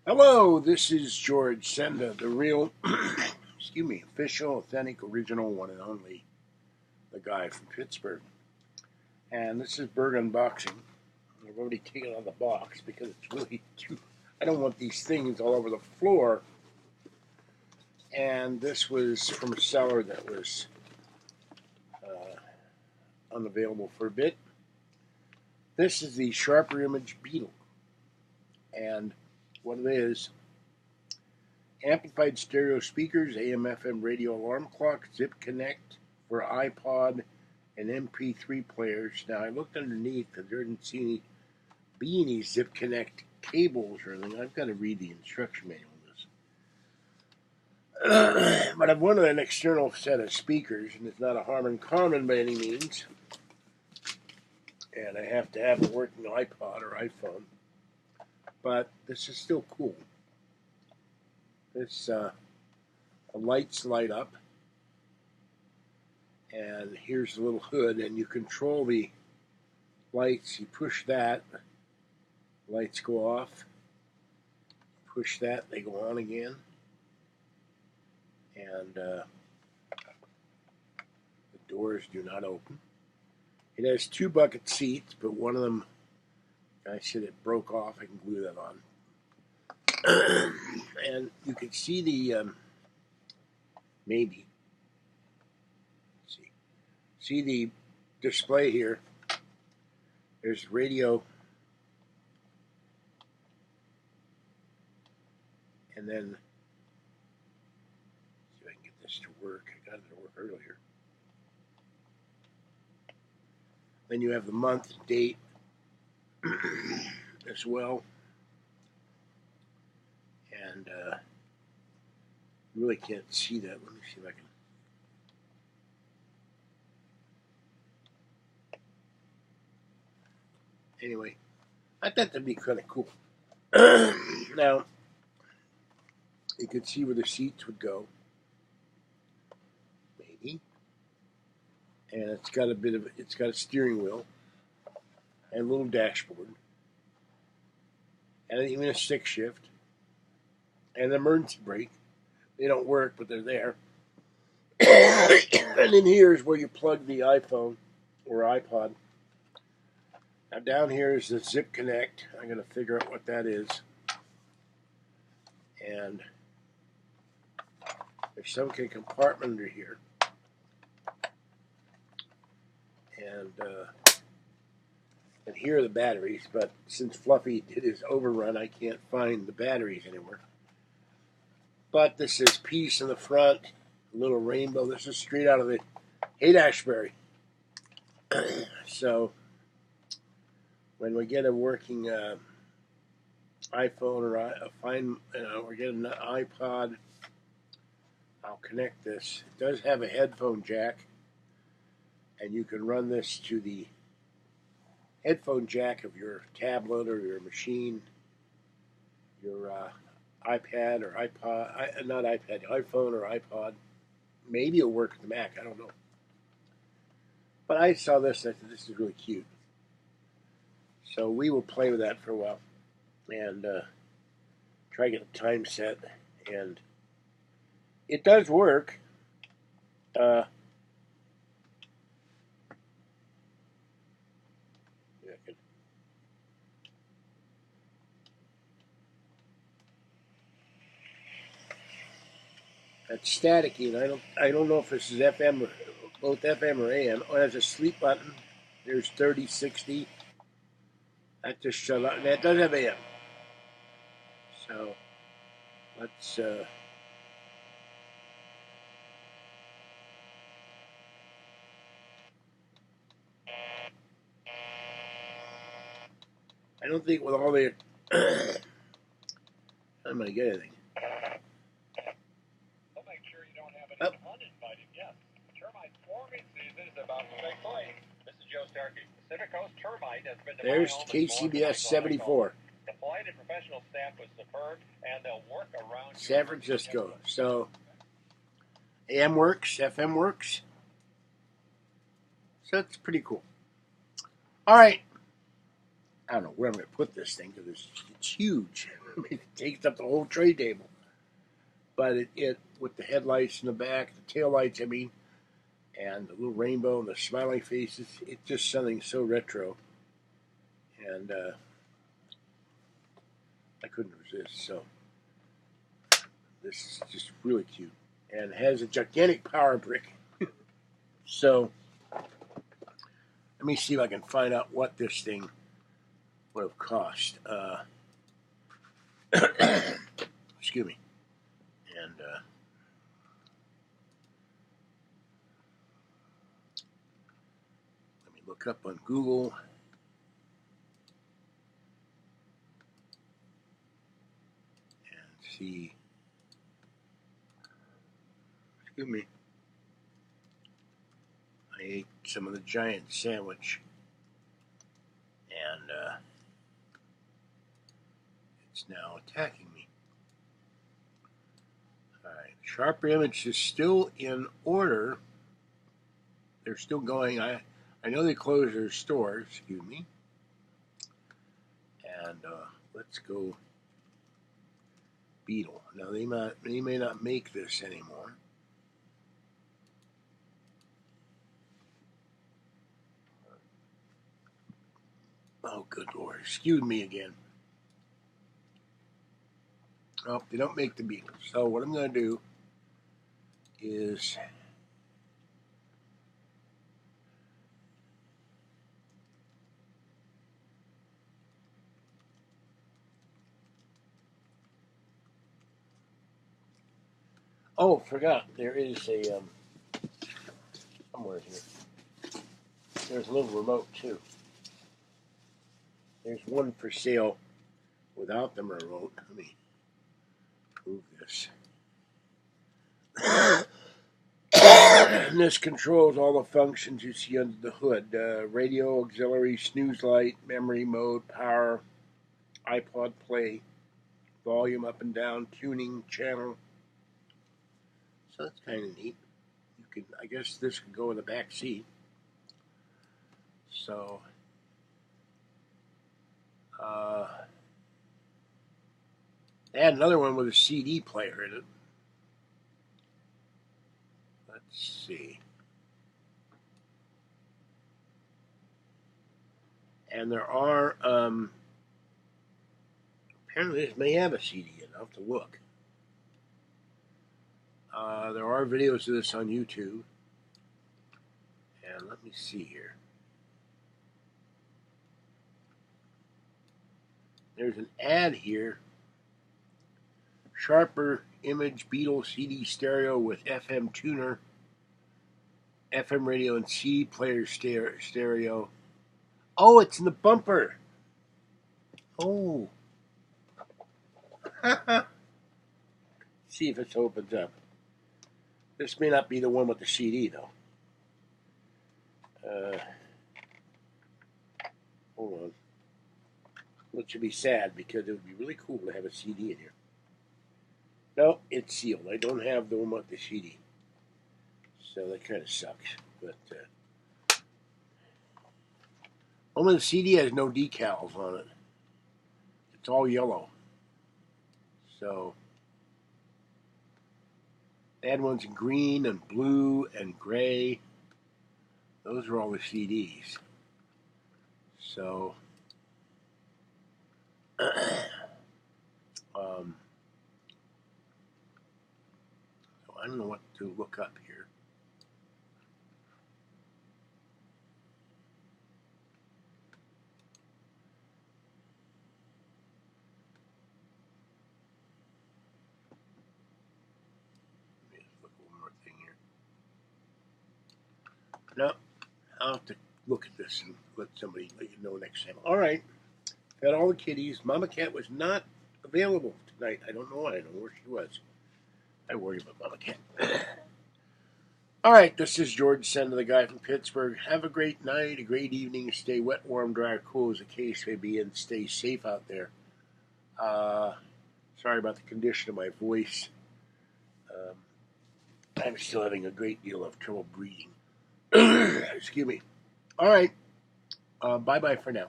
Hello, this is George Senda, the real, excuse me, official, authentic, original, one and only, the guy from Pittsburgh. And this is Burgh unboxing. I've already taken it out of the box because it's really too. I don't want these things all over the floor. And this was from a seller that was unavailable for a bit. This is the Sharper Image Beetle. And what it is, amplified stereo speakers, AM/FM radio alarm clock, zip connect for iPod and MP3 players. Now I looked underneath because there didn't seem to be any zip connect cables or anything. I've got to read the instruction manual on this. But I've wanted an external set of speakers, and it's not a Harman Kardon by any means. And I have to have a working iPod or iPhone. But this is still cool. This the lights light up, and here's the little hood, and you control the lights. You push that, lights go off. Push that, they go on again. And the doors do not open. It has two bucket seats, but one of them, I said it broke off. I can glue that on. And you can see the maybe see the display here. There's radio, and then see if I can get this to work. I got it to work earlier. Then you have the month, date as well. And you really can't see that. Let me see if I can. Anyway, I thought that'd be kind of cool. Now, you can see where the seats would go. Maybe. And it's got a steering wheel and a little dashboard. And even a stick shift. And an emergency brake. They don't work, but they're there. And in here is where you plug the iPhone or iPod. Now down here is the zip connect. I'm going to figure out what that is. And there's some kind of compartment under here. And here are the batteries, but since Fluffy did his overrun, I can't find the batteries anywhere. But this is peace in the front, a little rainbow. This is straight out of the Haight-Ashbury. So when we get a working iPhone or get an iPod, I'll connect this. It does have a headphone jack, and you can run this to the headphone jack of your tablet or your machine, your iPad or iPod, not iPad, iPhone or iPod. Maybe it'll work with the Mac, I don't know. But I saw this, and I thought this is really cute. So we will play with that for a while and try to get the time set. And it does work. It's staticky, and I don't know if this is FM or both FM or AM. Oh, there's a sleep button. There's 30, 60. That just shut up. And that does have AM. So let's I don't think with all the I'm gonna get anything. Make sure you don't have any uninvited guests. Termite swarming season is about to take place. This is Joe Starkey. Pacific Coast termite has been to There's KCBS 74. The flight and professional staff was superb, and they'll work around San Francisco. So AM works, FM works. So it's pretty cool. All right. I don't know where I'm going to put this thing because it's huge. I mean, it takes up the whole tray table. But it with the headlights in the back, the taillights, I mean, and the little rainbow and the smiling faces, it's just something so retro. And I couldn't resist. So this is just really cute. And it has a gigantic power brick. So let me see if I can find out what this thing would have cost. Excuse me. And let me look up on Google. And see. Excuse me. I ate some of the giant sandwich. And it's now attacking me. Alright, Sharper Image is still in order. They're still going. I know they closed their stores, excuse me. And let's go Beetle. Now they may not make this anymore. Oh, good Lord. Excuse me again. Oh, they don't make the Beatles. So what I'm going to do is forgot. There is a somewhere here. There's a little remote too. There's one for sale without the remote. Let me move this. And this controls all the functions you see under the hood. Radio, auxiliary, snooze light, memory mode, power, iPod play, volume up and down, tuning, channel. So that's kind of neat. You can, I guess this could go in the back seat. So, they had another one with a CD player in it. Let's see. And there are, apparently this may have a CD in it. I'll have to look. There are videos of this on YouTube. And let me see here. There's an ad here. Sharper Image Beetle CD stereo with FM tuner, FM radio, and CD player stereo. Oh, it's in the bumper. Oh. See if it opens up. This may not be the one with the CD, though. Hold on. Which would be sad because it would be really cool to have a CD in here. No, it's sealed. I don't have the one with the CD. So that kind of sucks. But only the CD has no decals on it. It's all yellow. So they had ones in green and blue and gray. Those are all the CDs. So I don't know what to look up here. Let me just look one more thing here. No, I'll have to look at this and let you know next time. All right. Fed all the kitties. Mama Cat was not available tonight. I don't know why. I don't know where she was. I worry about Mama Cat. All right, this is George Senda, the guy from Pittsburgh. Have a great night, a great evening. Stay wet, warm, dry, or cool as the case may be, and stay safe out there. Sorry about the condition of my voice. I'm still having a great deal of trouble breathing. Excuse me. All right. Bye-bye for now.